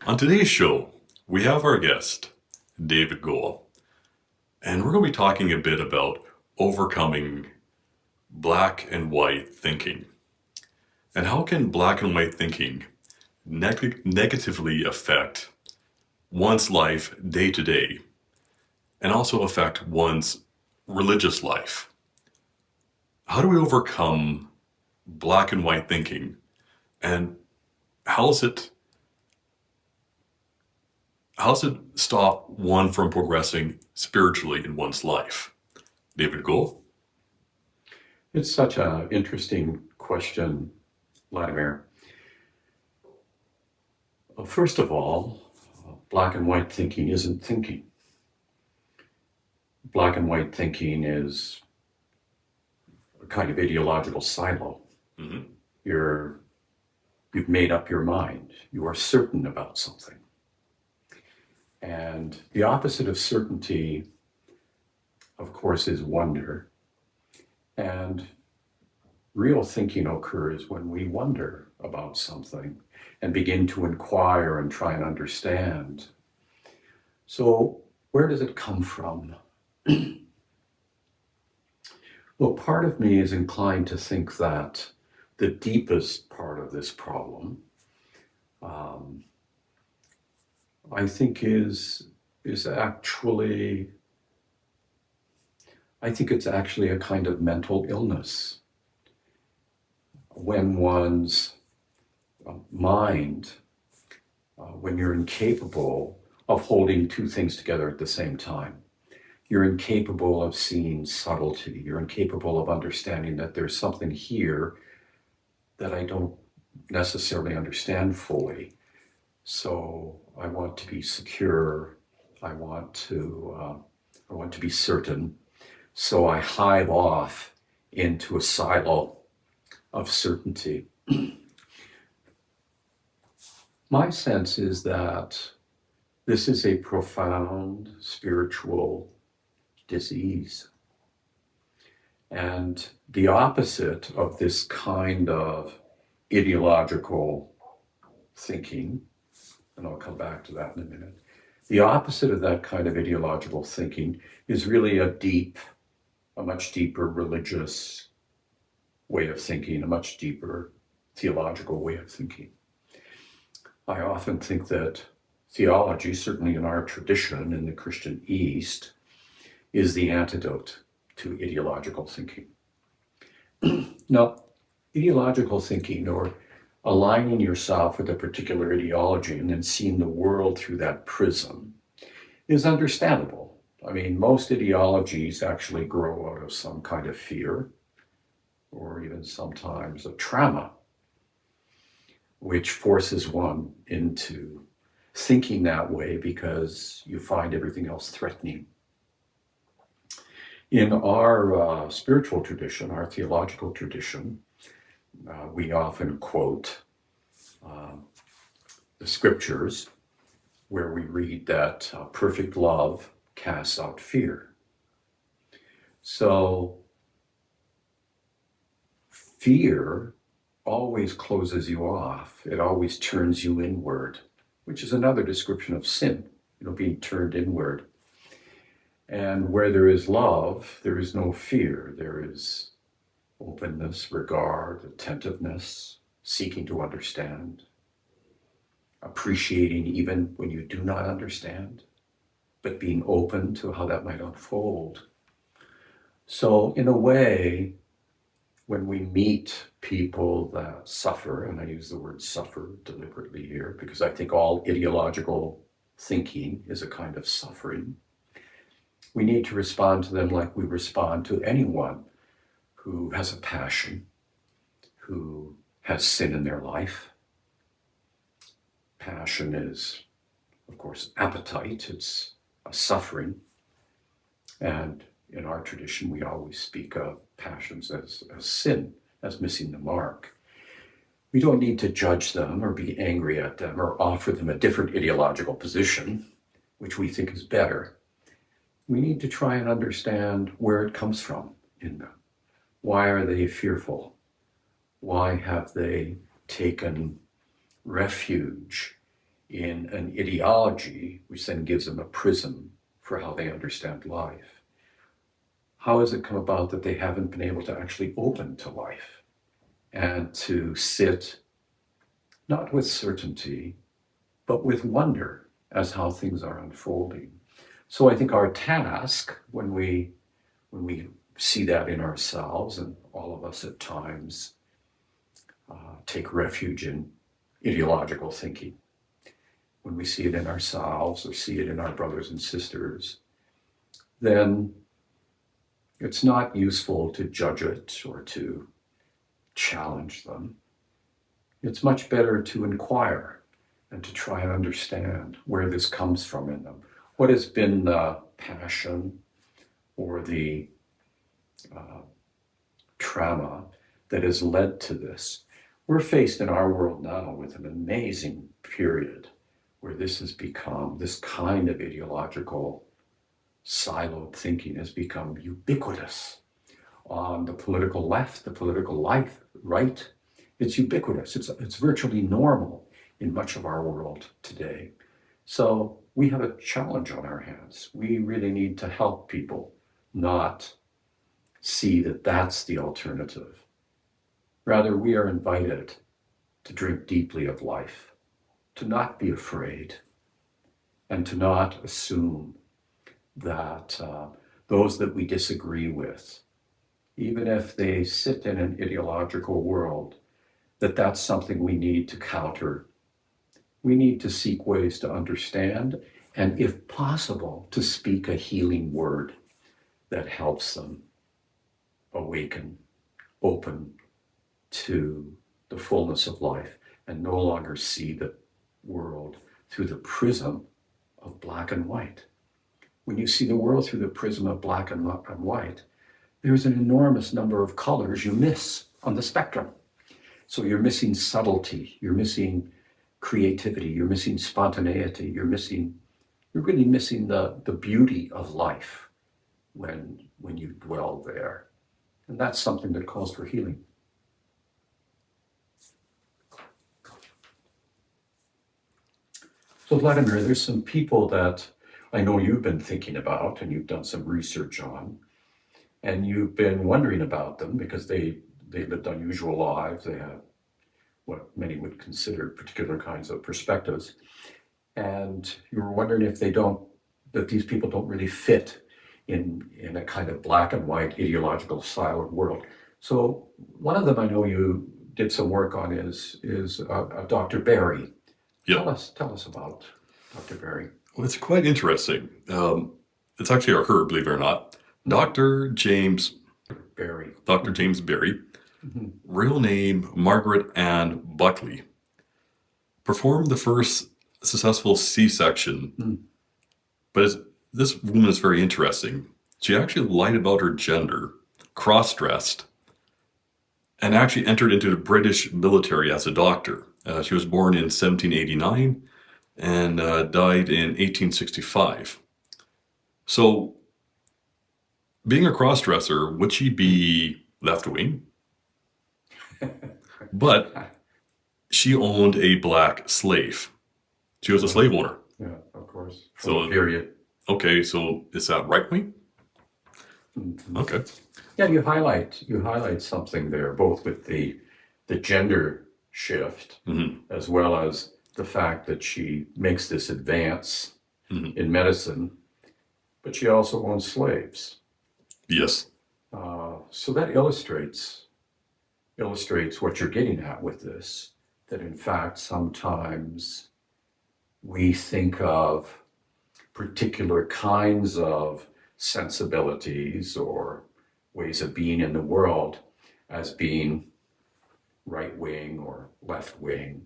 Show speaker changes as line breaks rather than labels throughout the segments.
On today's show, we have our guest, David Goel, and we're going to be talking a bit about overcoming black and white thinking. And how can black and white thinking negatively affect one's life day to day and also affect one's religious life? How do we overcome black and white thinking, and how does it how does it stop one from progressing spiritually in one's life? David Goel?
It's such an interesting question, Vladimir. First of all, black and white thinking isn't thinking. Black and white thinking is a kind of ideological silo.
Mm-hmm.
You've made up your mind. You are certain about something. And the opposite of certainty, of course, is wonder. And real thinking occurs when we wonder about something and begin to inquire and try and understand. So, where does it come from? Well, part of me is inclined to think that the deepest part of this problem, I think, is actually, I think it's actually a kind of mental illness. When one's mind, when you're incapable of holding two things together at the same time, you're incapable of seeing subtlety, you're incapable of understanding that there's something here that I don't necessarily understand fully. So I want to be secure, I want to be certain. So I hive off into a silo of certainty. My sense is that this is a profound spiritual disease. And the opposite of this kind of ideological thinking, and I'll come back to that in a minute, the opposite of that kind of ideological thinking is really a much deeper religious way of thinking, a much deeper theological way of thinking. I often think that theology, certainly in our tradition in the Christian East, is the antidote to ideological thinking. Now, ideological thinking, or aligning yourself with a particular ideology and then seeing the world through that prism, is understandable. I mean, most ideologies actually grow out of some kind of fear, or even sometimes a trauma, which forces one into thinking that way because you find everything else threatening. In our spiritual tradition, our theological tradition, we often quote the scriptures where we read that perfect love casts out fear. So fear always closes you off. It always turns you inward, which is another description of sin, being turned inward. And where there is love, there is no fear. There is openness, regard, attentiveness, seeking to understand, appreciating even when you do not understand, but being open to how that might unfold. So in a way, when we meet people that suffer, and I use the word suffer deliberately here because I think all ideological thinking is a kind of suffering, we need to respond to them like we respond to anyone who has a passion, who has sin in their life. Passion is, of course, appetite, it's a suffering. And in our tradition, we always speak of passions as sin, as missing the mark. We don't need to judge them or be angry at them or offer them a different ideological position, which we think is better. We need to try and understand where it comes from in them. Why are they fearful? Why have they taken refuge in an ideology, which then gives them a prism for how they understand life. How has it come about that they haven't been able to actually open to life and to sit not with certainty, but with wonder as how things are unfolding? So I think our task when we see that in ourselves, and all of us at times take refuge in ideological thinking, when we see it in ourselves or see it in our brothers and sisters, then it's not useful to judge it or to challenge them. It's much better to inquire and to try and understand where this comes from in them. What has been the passion or the trauma that has led to this? We're faced in our world now with an amazing period where this has become, this kind of ideological siloed thinking has become ubiquitous. On the political left, the political right, it's ubiquitous. It's virtually normal in much of our world today. So we have a challenge on our hands. We really need to help people not see that that's the alternative. Rather, we are invited to drink deeply of life, to not be afraid, and to not assume that those that we disagree with, even if they sit in an ideological world, that that's something we need to counter. We need to seek ways to understand, and if possible, to speak a healing word that helps them awaken, open to the fullness of life, and no longer see the world through the prism of black and white. When you see the world through the prism of black and white, there's an enormous number of colors you miss on the spectrum. So you're missing subtlety, you're missing creativity, you're missing spontaneity, you're really missing the beauty of life when you dwell there. And that's something that calls for healing. So Vladimir, there's some people that I know you've been thinking about and you've done some research on, and you've been wondering about them because they lived unusual lives. They had what many would consider particular kinds of perspectives. And you were wondering if that these people don't really fit in a kind of black and white ideological siloed world. So one of them I know you did some work on is Dr. Berry.
Yep.
Tell us about Dr. Berry.
Well, it's quite interesting. It's actually a her, believe it or not. Dr. James
Berry.
Dr. James Berry,
Mm-hmm.
real name Margaret Ann Buckley, performed the first successful C-section.
Mm.
But this woman is very interesting. She actually lied about her gender, cross-dressed, and actually entered into the British military as a doctor. She was born in 1789 and died in 1865. So, being a cross-dresser, would she be left-wing? But she owned a black slave. She was a slave owner.
Yeah, of course.
So,
period.
Okay, so is that right-wing?
Mm-hmm.
Okay.
Yeah, you highlight something there, both with the gender shift,
Mm-hmm.
as well as the fact that she makes this advance
Mm-hmm.
in medicine, but she also owns slaves.
Yes.
So that illustrates what you're getting at with this, that in fact sometimes we think of particular kinds of sensibilities or ways of being in the world as being right wing or left wing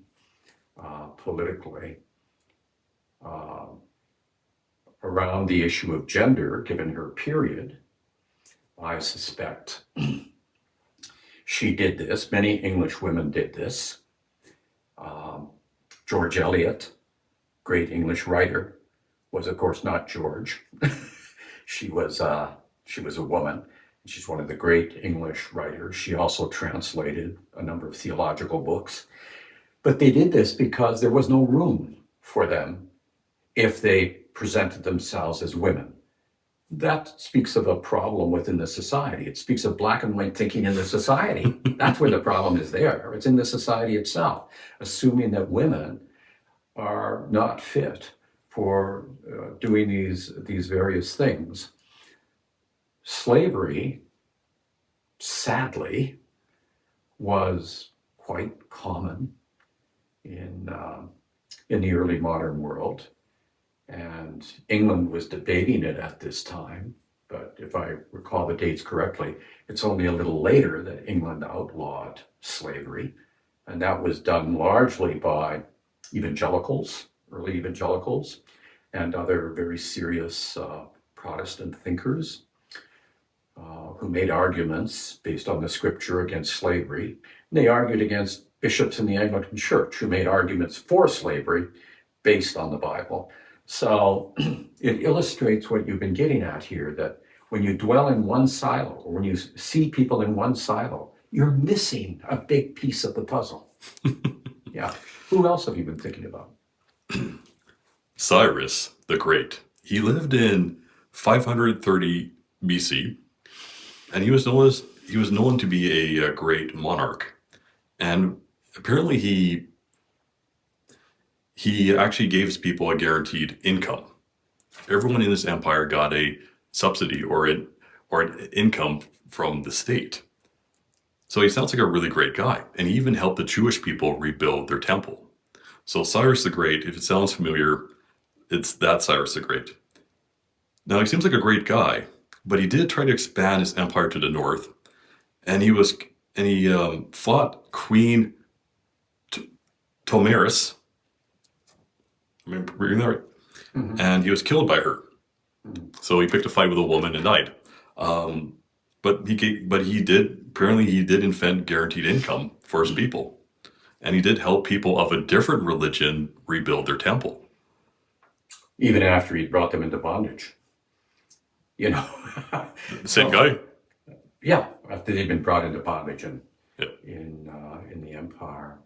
politically. Around the issue of gender, given her period, I suspect she did this. Many English women did this. George Eliot, great English writer, was of course not George. She was a woman. She's one of the great English writers. She also translated a number of theological books. But they did this because there was no room for them if they presented themselves as women. That speaks of a problem within the society. It speaks of black and white thinking in the society. That's where the problem is there. It's in the society itself, assuming that women are not fit for doing these various things. Slavery, sadly, was quite common in the early modern world. And England was debating it at this time, but if I recall the dates correctly, it's only a little later that England outlawed slavery. And that was done largely by evangelicals, early evangelicals, and other very serious Protestant thinkers who made arguments based on the scripture against slavery. And they argued against bishops in the Anglican Church who made arguments for slavery based on the Bible. So it illustrates what you've been getting at here, that when you dwell in one silo, or when you see people in one silo, you're missing a big piece of the puzzle. Yeah. Who else have you been thinking about?
Cyrus the Great. He lived in 530 BC, and he was known to be a great monarch. And apparently he actually gave people a guaranteed income. Everyone in his empire got a subsidy or an income from the state. So he sounds like a really great guy. And he even helped the Jewish people rebuild their temple. So Cyrus the Great, if it sounds familiar, it's that Cyrus the Great. Now he seems like a great guy, but he did try to expand his empire to the north. And he fought Queen Tomiris. I mean, reading that right? Mm-hmm. And he was killed by her. Mm-hmm. So he picked a fight with a woman and died. But he did invent guaranteed income for his people. And he did help people of a different religion rebuild their temple.
Even after he brought them into bondage. You know.
Same guy?
Yeah, after they'd been brought into bondage in the empire.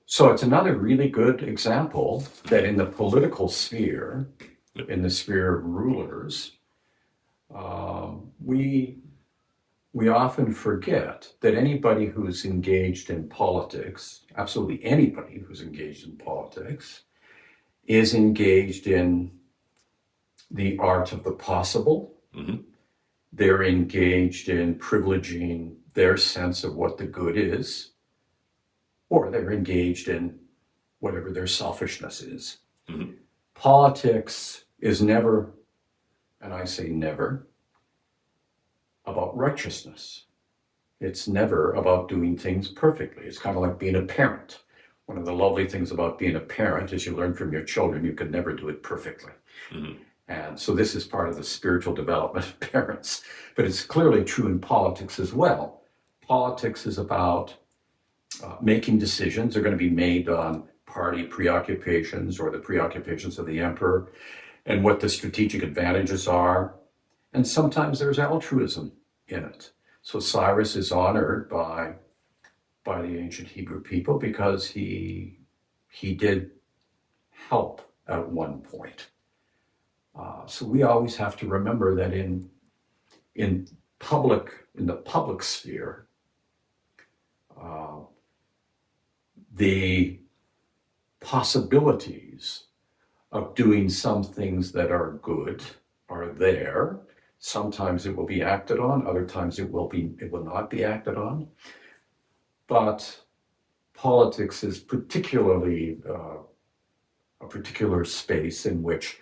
So it's another really good example that in the political sphere, in the sphere of rulers, we often forget that anybody who's engaged in politics, absolutely anybody who's engaged in politics, is engaged in the art of the possible. Mm-hmm. They're engaged in privileging their sense of what the good is, or they're engaged in whatever their selfishness is. Mm-hmm. Politics is never, and I say never, about righteousness. It's never about doing things perfectly. It's kind of like being a parent. One of the lovely things about being a parent is you learn from your children you can never do it perfectly. Mm-hmm. And so this is part of the spiritual development of parents. But it's clearly true in politics as well. Politics is about making decisions. They're going to be made on party preoccupations or the preoccupations of the emperor and what the strategic advantages are. And sometimes there's altruism in it. So Cyrus is honored by the ancient Hebrew people because he did help at one point. So we always have to remember that in the public sphere, the possibilities of doing some things that are good are there. Sometimes it will be acted on, other times it will not be acted on. But politics is particularly a particular space in which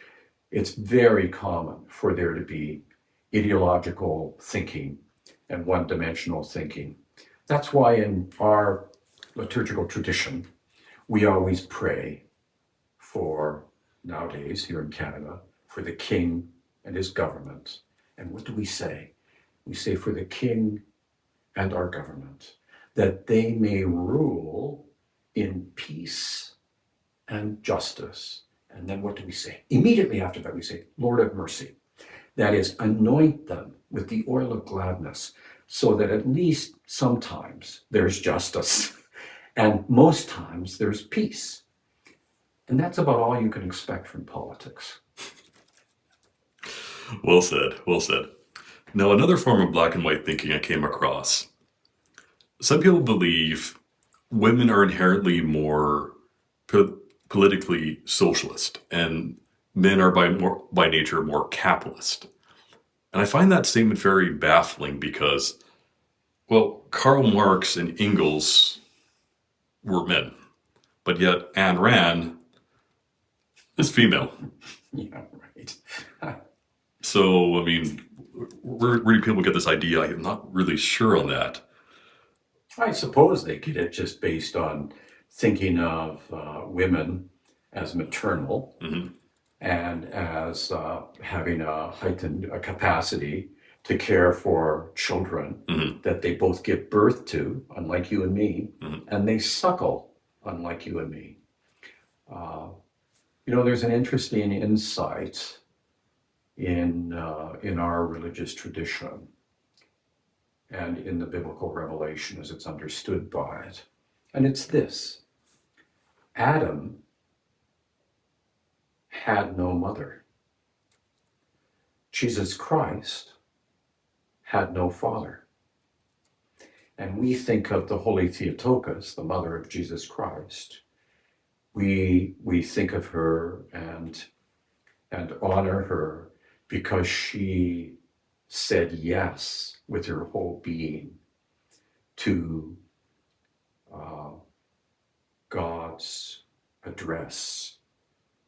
it's very common for there to be ideological thinking and one-dimensional thinking. That's why in our liturgical tradition, we always pray for, nowadays here in Canada, for the king and his government. And what do we say? We say for the king and our government, that they may rule in peace and justice. And then what do we say? Immediately after that, we say, Lord of mercy. That is, anoint them with the oil of gladness, so that at least sometimes there's justice, and most times there's peace. And that's about all you can expect from politics.
Well said. Well said. Now, another form of black and white thinking I came across. Some people believe women are inherently more po- politically socialist, and men are by nature more capitalist. And I find that statement very baffling because, well, Karl Marx and Engels were men, but yet Ayn Rand is female.
Yeah, right.
So, I mean, where do people get this idea? I'm not really sure on that.
I suppose they get it just based on thinking of women as maternal
Hmm.
and as having a heightened capacity to care for children
Hmm.
that they both give birth to, unlike you and me,
Hmm.
and they suckle, unlike you and me. Uh, there's an interesting insight in our religious tradition and in the biblical revelation as it's understood by it. And it's this: Adam had no mother, Jesus Christ had no father. And we think of the Holy Theotokos, the mother of Jesus Christ. We think of her and honor her because she said yes with her whole being to uh, God's address,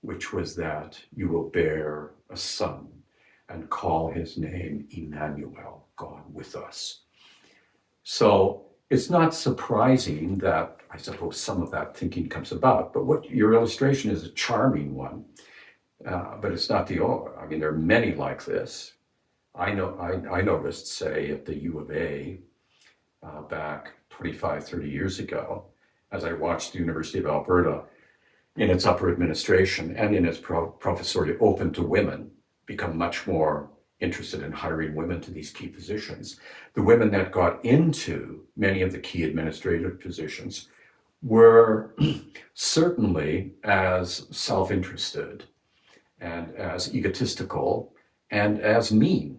which was that you will bear a son and call his name Emmanuel, God with us. So it's not surprising that I suppose some of that thinking comes about, but what your illustration is a charming one, but it's not the only. I mean, there are many like this. I noticed, say, at the U of A back 25, 30 years ago, as I watched the University of Alberta in its upper administration and in its professoriate open to women become much more interested in hiring women to these key positions. The women that got into many of the key administrative positions were certainly as self-interested and as egotistical and as mean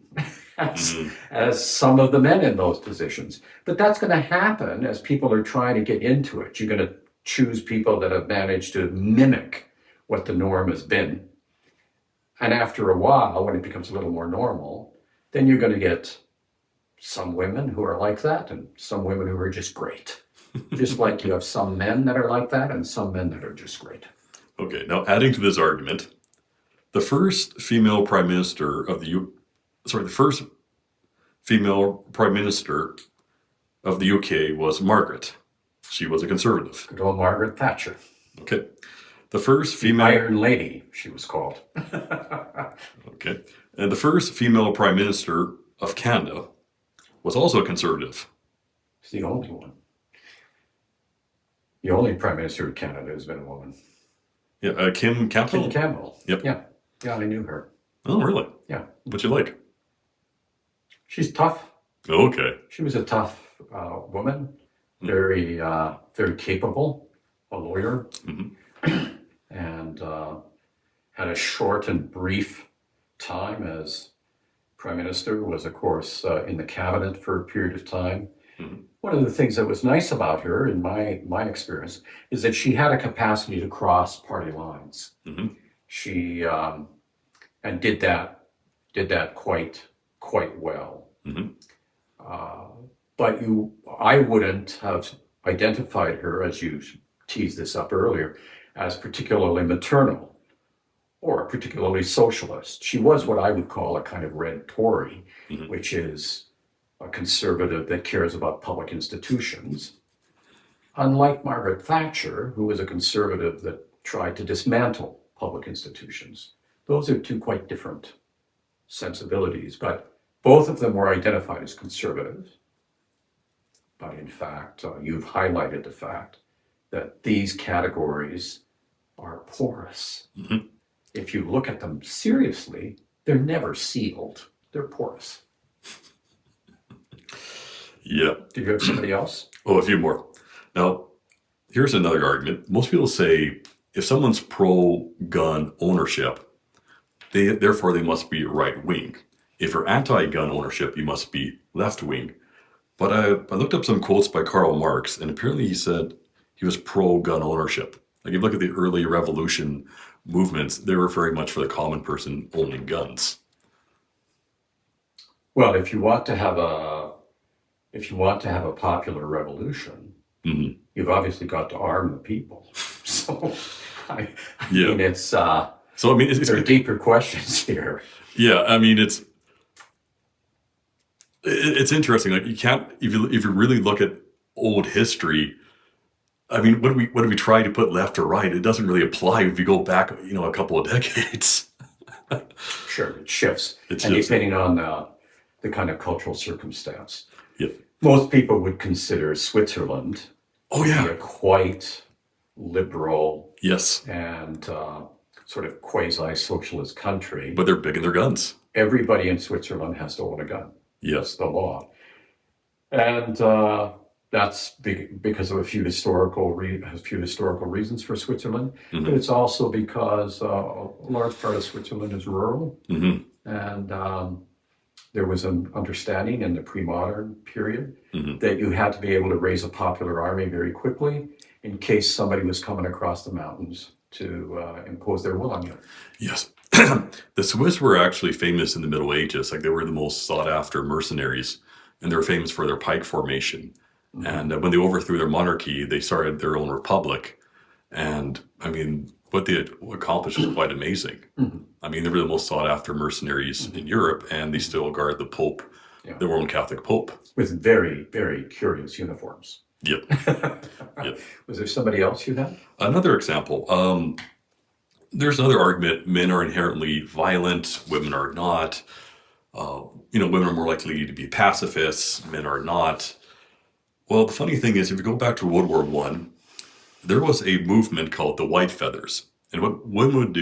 as,
Hmm.
as some of the men in those positions. But that's going to happen as people are trying to get into it. You're going to choose people that have managed to mimic what the norm has been. And after a while, when it becomes a little more normal, then you're going to get some women who are like that and some women who are just great. Just like you have some men that are like that and some men that are just great.
Okay, now adding to this argument, the first female prime minister of the the first female prime minister of the UK was Margaret. She was a conservative.
Good old Margaret Thatcher.
Okay. The first
The
female
Iron Lady, she was called.
Okay. And the first female prime minister of Canada was also a conservative.
She's the only one. The only prime minister of Canada has been a woman.
Yeah, Kim Campbell.
Kim Campbell.
Yep.
Yeah. Yeah, I knew her.
Oh, really?
Yeah.
What you like?
She's tough.
Okay.
She was a tough woman,
Hmm.
very capable, a lawyer,
Hmm.
and had a short and brief time as prime minister, was, of course, in the cabinet for a period of time.
Hmm.
One of the things that was nice about her, in my experience, is that she had a capacity to cross party lines.
Hmm.
She and did that quite well.
Hmm.
Uh, but I wouldn't have identified her, as you teased this up earlier, as particularly maternal or particularly socialist. She was what I would call a kind of red Tory,
Hmm.
which is a conservative that cares about public institutions, unlike Margaret Thatcher, who was a conservative that tried to dismantle public institutions. Those are two quite different sensibilities, but both of them were identified as conservative. But in fact, you've highlighted the fact that these categories are porous.
Hmm.
If you look at them seriously, they're never sealed. They're porous.
Yeah.
Did you have somebody else?
Oh, a few more. Now, here's another argument. Most people say if someone's pro-gun ownership, therefore they must be right-wing. If you're anti-gun ownership, you must be left-wing. But I looked up some quotes by Karl Marx, and apparently he said he was pro-gun ownership. Like, if you look at the early revolution movements, they were very much for the common person owning guns.
Well, if you want to have a popular revolution,
Mhm.
you've obviously got to arm the people. So, I
Yeah.
mean, it's
So, I mean,
there are deeper questions here.
yeah, I mean, it's interesting. Like, you can't, if you really look at old history, I mean, what do we try to put left or right? It doesn't really apply if you go back, a couple of decades.
Sure, it shifts,
It
and
shifts.
depending on the kind of cultural circumstance.
Yep.
Most people would consider Switzerland
Oh
to be
yeah.
a quite liberal
Yes.
and sort of quasi-socialist country.
But they're big in their guns.
Everybody in Switzerland has to own a gun.
Yes.
That's the law. And that's because of a few historical reasons for Switzerland.
Mhm.
But it's also because a large part of Switzerland is rural.
Hmm.
And there was an understanding in the pre-modern period
Hmm.
that you had to be able to raise a popular army very quickly in case somebody was coming across the mountains to impose their will on you.
Yes. The Swiss were actually famous in the Middle Ages. Like, they were the most sought after mercenaries, and they were famous for their pike formation. And when they overthrew their monarchy, they started their own republic. And I mean, what they had accomplished was quite amazing.
Mhm.
I mean, they were the most sought after mercenaries in Europe, and they still guard the Pope,
Yeah.
the Roman Catholic Pope.
With very, very curious uniforms.
Yep.
Was there somebody else you had?
Another example. There's another argument: men are inherently violent, women are not. Women are more likely to be pacifists, men are not. Well, the funny thing is, if you go back to World War One, there was a movement called the White Feathers, and what women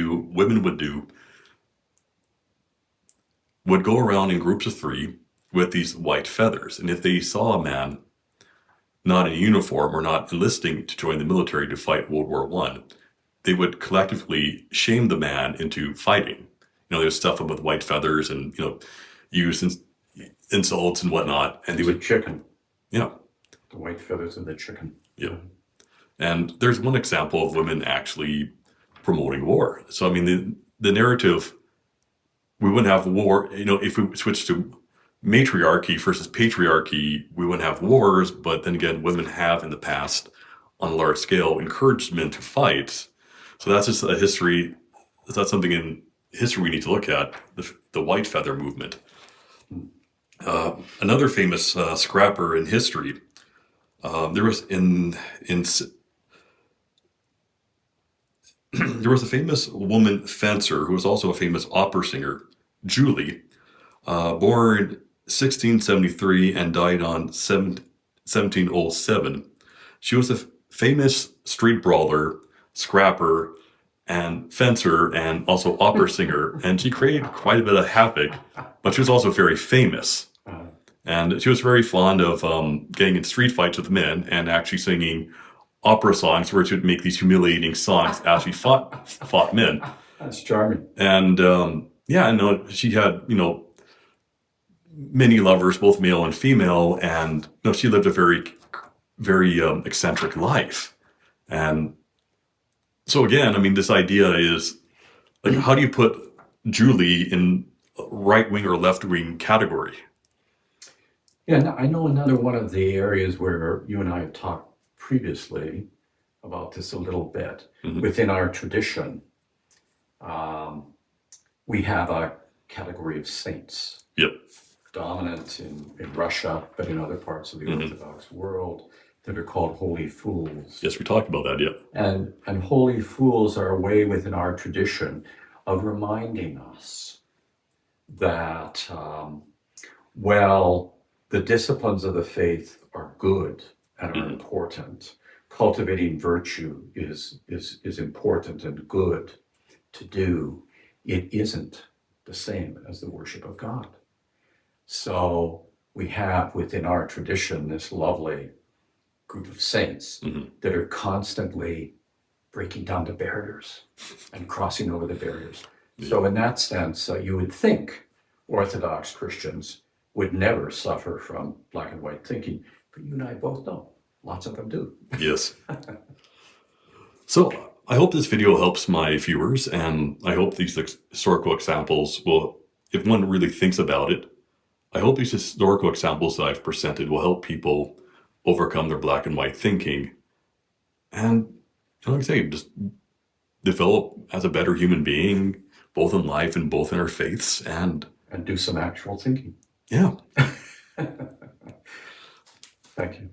would go around in groups of three with these white feathers, and if they saw a man not in uniform or not enlisting to join the military to fight World War One, they would collectively shame the man into fighting. They would stuff him with white feathers and use insults and whatnot, and they
It's a
would,
chicken.
yeah.
The white feathers of the chicken.
Yeah. And there's one example of women actually promoting war. So, I mean, the narrative, we wouldn't have war, if we switched to matriarchy versus patriarchy, we wouldn't have wars. But then again, women have in the past, on a large scale, encouraged men to fight. So that's just a history. That's something in history we need to look at, the white feather movement. Another famous scrapper in history, there was there was a famous woman fencer who was also a famous opera singer, Julie, born 1673 and died on 1707. She was a famous street brawler, scrapper, and fencer, and also opera singer, and she created quite a bit of havoc, but she was also very famous. And she was very fond of getting in street fights with men and actually singing opera songs where she would make these humiliating songs as she fought men.
That's charming.
And she had many lovers, both male and female, and she lived a very, very eccentric life. And so again, I mean, this idea is like, how do you put Julie in right wing or left wing category?
Yeah, I know another one of the areas where you and I have talked previously about this a little bit.
Mhm.
Within our tradition, we have a category of saints.
Yep.
Dominant in Russia, but in other parts of the
Mhm.
Orthodox world, that are called holy fools.
Yes, we talked about that. Yeah.
And holy fools are a way within our tradition of reminding us that, the disciplines of the faith are good and are
Mhm.
important. Cultivating virtue is important and good to do. It isn't the same as the worship of God. So we have within our tradition this lovely group of saints
Mhm.
that are constantly breaking down the barriers and crossing over the barriers. So in that sense, you would think Orthodox Christians would never suffer from black and white thinking, but you and I both know lots of them do.
Yes. So I hope this video helps my viewers, and I hope these historical examples will, if one really thinks about it, I hope these historical examples that I've presented will help people overcome their black and white thinking and, like I say, just develop as a better human being, both in life and both in our faiths, and
do some actual thinking.
yeah.
Thank you.